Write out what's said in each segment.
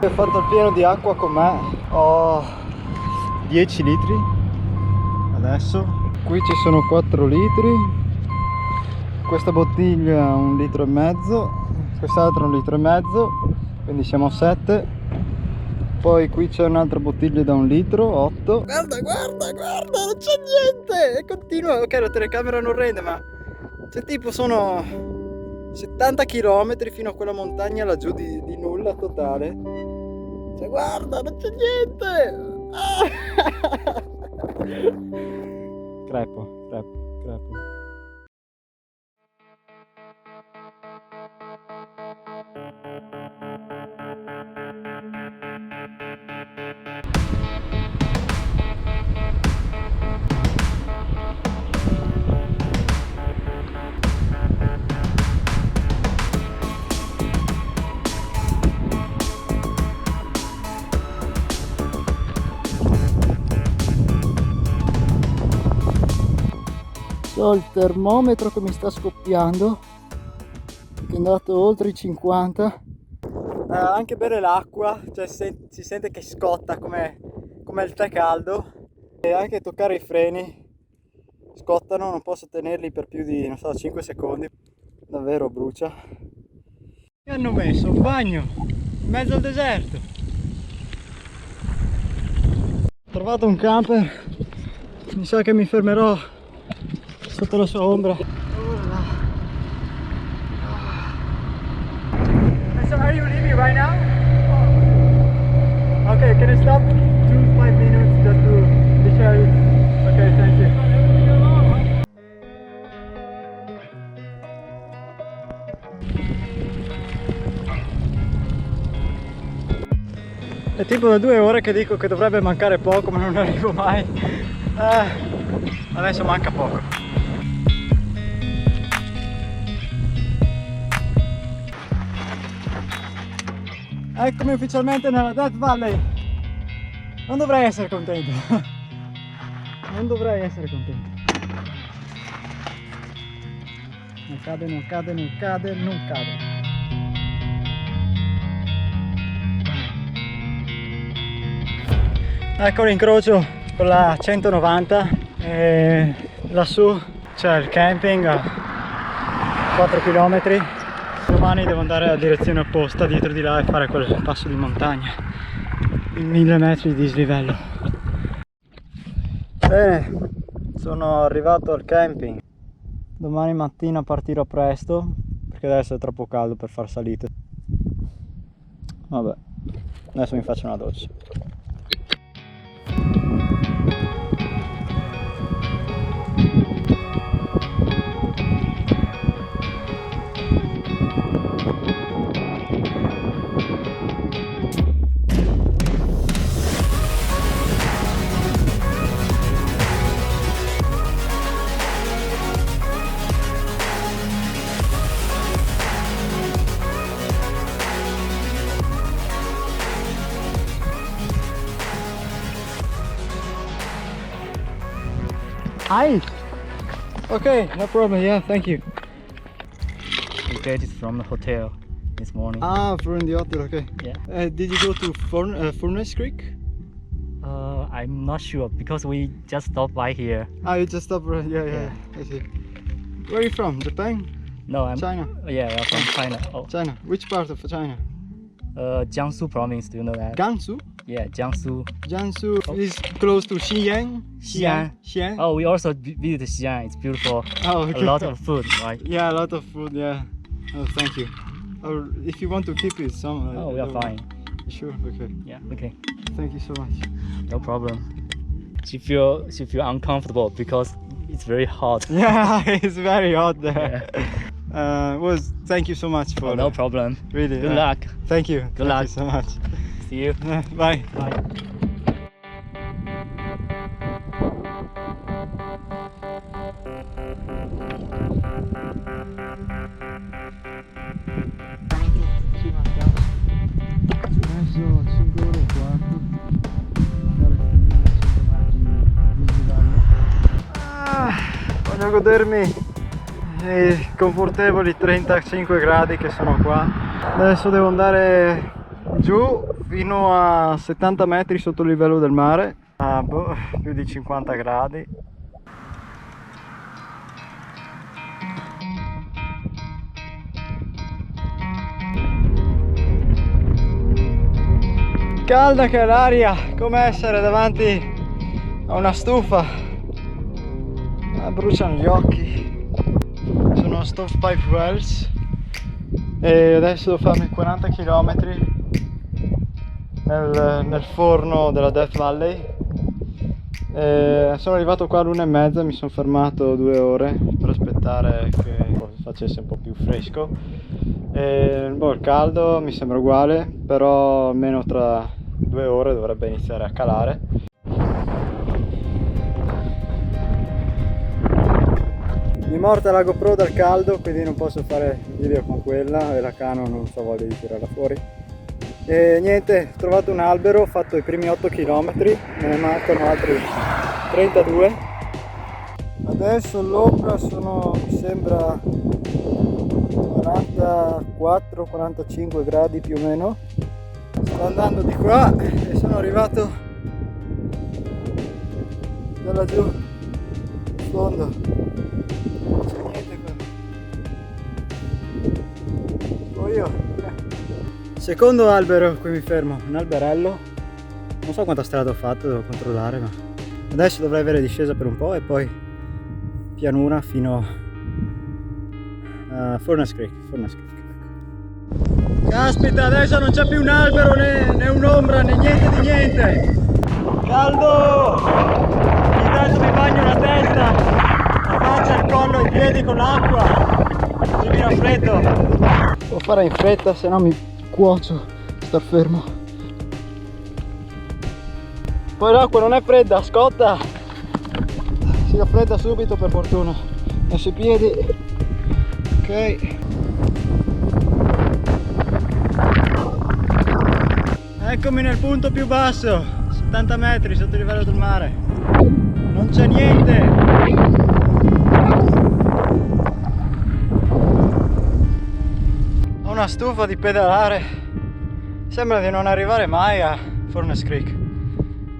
Ho fatto il pieno di acqua con me, ho 10 litri adesso. Qui ci sono 4 litri, questa bottiglia 1,5 litri, quest'altra 1,5 litri, quindi siamo a 7. Poi qui c'è un'altra bottiglia da 1 litro, 8. Guarda, guarda, guarda, non c'è niente! E continua, ok, la telecamera non rende, ma cioè tipo sono 70 km fino a quella montagna laggiù di nulla totale. Cioè guarda, non c'è niente! Ah! Crepo, crepo, crepo. Ho il termometro che mi sta scoppiando, che è andato oltre i 50. Anche bere l'acqua, cioè si sente che scotta come il tè caldo, e anche toccare i freni scottano, non posso tenerli per più di, non so, 5 secondi, davvero brucia. Mi hanno messo un bagno in mezzo al deserto. Ho trovato un camper, mi sa che mi fermerò sotto la sua ombra. So are you leaving right now? Okay, can I stop 2-5 minutes just to recharge? Okay, thank you. È tipo da 2 ore che dico che dovrebbe mancare poco, ma non arrivo mai. Adesso manca poco. Eccomi ufficialmente nella Death Valley. Non dovrei essere contento. Non dovrei essere contento. Non cade, non cade, non cade, non cade. Ecco l'incrocio con la 190 e lassù c'è il camping a 4 km. Domani devo andare alla direzione opposta, dietro di là, e fare quel passo di montagna, 1000 metri di dislivello. Bene, sono arrivato al camping. Domani mattina partirò presto perché adesso è troppo caldo per far salite. Vabbè, adesso mi faccio una doccia. Hi. Okay, no problem. Yeah, thank you. We get it from the hotel this morning. Ah, from the hotel. Okay. Yeah. Did you go to Furnace Creek? I'm not sure because we just stopped by here. Ah, you just stopped. Yeah. I see. Where are you from? Japan? No, I'm China. Yeah, I'm from China. Oh, China. Which part of China? Jiangsu province. Do you know that? Gansu. Yeah, Jiangsu. Jiangsu is close to Xi'an. Xi'an. Oh, we also visited Xi'an. It's beautiful. Oh, okay. A lot of food, right? Yeah, a lot of food. Yeah. Oh, thank you. Or if you want to keep it, some. Oh, we are fine. Sure. Okay. Yeah. Okay. Thank you so much. No problem. She feel uncomfortable because it's very hot. Yeah, it's very hot there. Yeah. Thank you so much for. Oh, no problem. Really. Good luck. Thank you. Good luck. Thank you so much. See you. Bye. Bye. Adesso 5 ore e quarto. Voglio godermi i confortevoli 35 gradi che sono qua. Adesso devo andare giù fino a 70 metri sotto il livello del mare, a più di 50 gradi. Calda che è l'aria, come essere davanti a una stufa, bruciano gli occhi. Sono Stovepipe Wells e adesso devo farmi 40 km nel forno della Death Valley. Sono arrivato qua all'1:30, mi sono fermato 2 ore per aspettare che facesse un po' più fresco. Il caldo mi sembra uguale, però almeno tra 2 ore dovrebbe iniziare a calare. Mi è morta la GoPro dal caldo, quindi non posso fare video con quella e la Canon non so voglia di tirarla fuori. E niente, ho trovato un albero, ho fatto i primi 8 km, me ne mancano altri 32. Adesso l'ombra sono, mi sembra 44-45 gradi più o meno. Sto andando di qua e sono arrivato da laggiù in fondo. Non c'è niente qua. Sto io. Secondo albero, qui mi fermo, un alberello. Non so quanta strada ho fatto, devo controllare, ma adesso dovrei avere discesa per un po' e poi pianura fino a Furnace Creek. Caspita, adesso non c'è più un albero né un'ombra né niente di niente. Caldo! Ogni tanto mi bagno la testa, la faccia, il collo, i piedi con l'acqua. Così mi raffreddo. Devo fare in fretta, se no mi cuocio star fermo. Poi l'acqua non è fredda, scotta. Si raffredda subito per fortuna. Messo i piedi. Ok. Eccomi nel punto più basso, 70 metri sotto il livello del mare. Non c'è niente. Ho una stufa di pedalare. Sembra di non arrivare mai a Furnace Creek.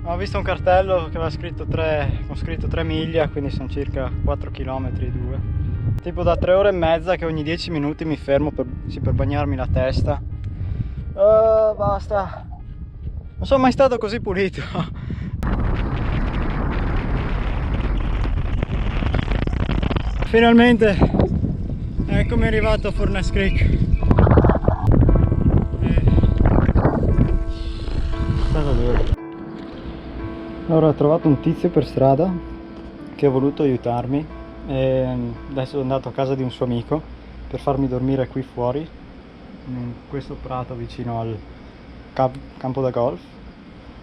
Ho visto un cartello che aveva scritto 3 miglia, quindi sono circa 4 km 2. Tipo da 3 ore e mezza che ogni 10 minuti mi fermo per bagnarmi la testa. Basta. Non sono mai stato così pulito. Finalmente eccomi arrivato a Furnace Creek. Stato duro. Allora ho trovato un tizio per strada che ha voluto aiutarmi e adesso sono andato a casa di un suo amico per farmi dormire qui fuori in questo prato vicino al campo da golf,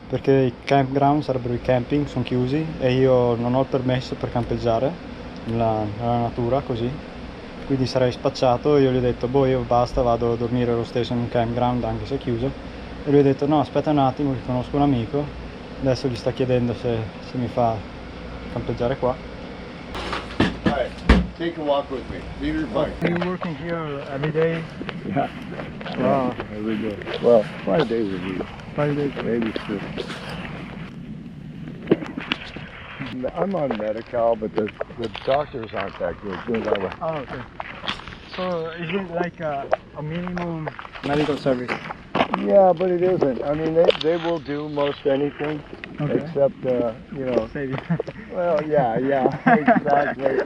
perché i campground sarebbero i camping, sono chiusi e io non ho il permesso per campeggiare nella natura così, quindi sarei spacciato. Io gli ho detto boh, io basta, vado a dormire lo stesso in un campground anche se è chiuso, e lui ha detto no, aspetta un attimo che conosco un amico, adesso gli sta chiedendo se mi fa campeggiare qua. Alright, take a walk with me. Leave your bike. Are you working here every day? Yeah. Wow. Every day. Well, 5 days a week. 5 days. Maybe 6. I'm on Medi-Cal, but the doctors aren't that good. Put it that way. Oh, okay. So is it like a minimum medical service? Yeah, but it isn't. I mean, they will do most anything, Okay. except, you know, Save you. well, yeah, exactly.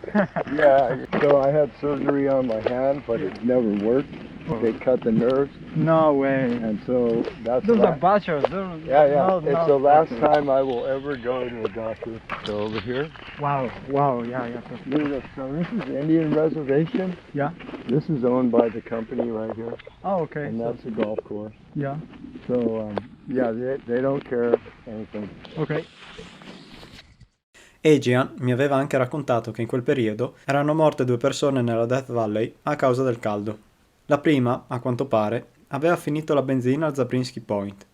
Yeah, so I had surgery on my hand, but it never worked. They cut the nerves, No way. and so that's Those are why- butchers. Yeah, No, it's the last time I will ever go to a doctor. So over here, Wow, yeah. so this is Indian Reservation. Yeah. This is owned by the company right here, Oh, okay. and that's a golf course. Yeah. So yeah, they don't care anything. Ok. Adrian mi aveva anche raccontato che in quel periodo erano morte 2 persone nella Death Valley a causa del caldo. La prima, a quanto pare, aveva finito la benzina al Zabriskie Point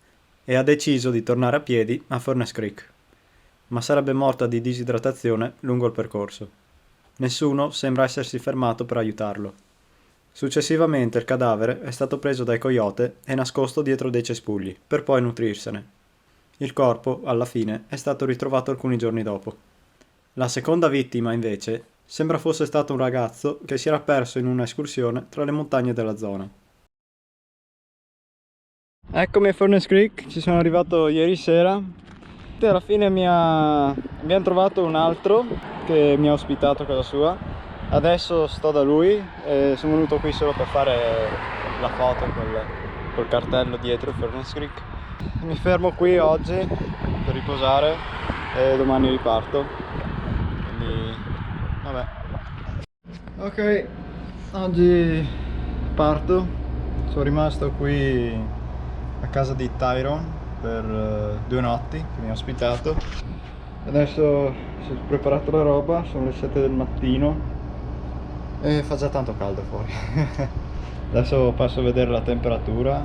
e ha deciso di tornare a piedi a Furnace Creek, ma sarebbe morta di disidratazione lungo il percorso. Nessuno sembra essersi fermato per aiutarlo. Successivamente il cadavere è stato preso dai coyote e nascosto dietro dei cespugli, per poi nutrirsene. Il corpo, alla fine, è stato ritrovato alcuni giorni dopo. La seconda vittima, invece, sembra fosse stato un ragazzo che si era perso in una escursione tra le montagne della zona. Eccomi a Furnace Creek, ci sono arrivato ieri sera e alla fine abbiamo trovato un altro che mi ha ospitato a casa sua. Adesso sto da lui e sono venuto qui solo per fare la foto col cartello dietro Furnace Creek. Mi fermo qui oggi per riposare e domani riparto, quindi vabbè. Ok, oggi parto, sono rimasto qui a casa di Tyrone per 2 notti che mi ha ospitato. Adesso si è preparato la roba, sono le 7 del mattino e fa già tanto caldo fuori. Adesso passo a vedere la temperatura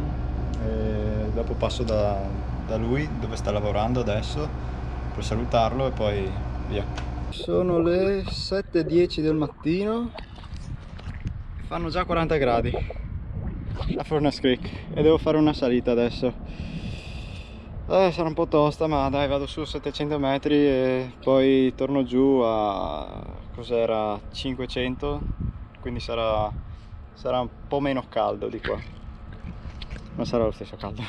e dopo passo da lui dove sta lavorando adesso per salutarlo e poi via. Sono le 7:10 del mattino, fanno già 40 gradi a Furnace Creek e devo fare una salita adesso. Sarà un po' tosta, ma dai, vado su 700 metri e poi torno giù a cos'era 500, quindi sarà un po' meno caldo di qua, ma sarà lo stesso caldo.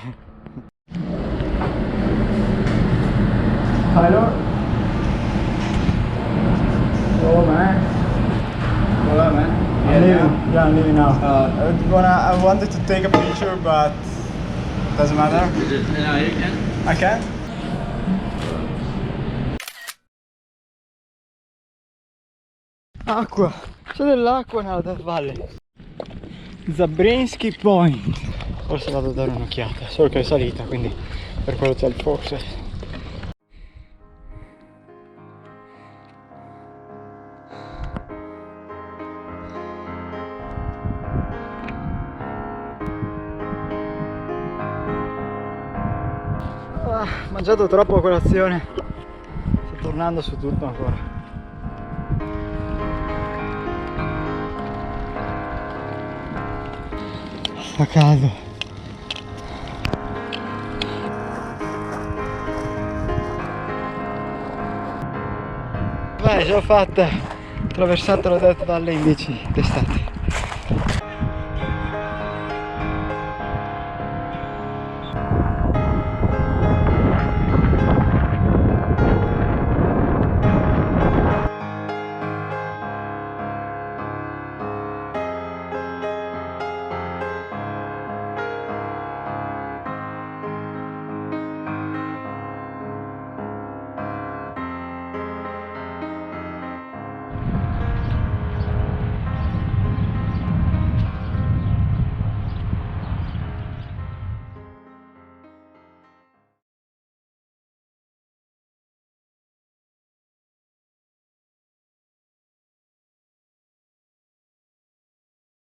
Tyler? Oh man. Hello man. I'm leaving now. I wanted to take a picture, but doesn't matter. No, you can. I can? Acqua! C'è dell'acqua nella Death Valley. Zabrinsky Point. Forse vado a dare un'occhiata, solo che è salita, quindi per quello c'è il forse. Mangiato troppo a colazione, sto tornando su tutto ancora. Fa caldo. Beh, ce l'ho fatta, ho attraversato la Death Valley in 10 d'estate.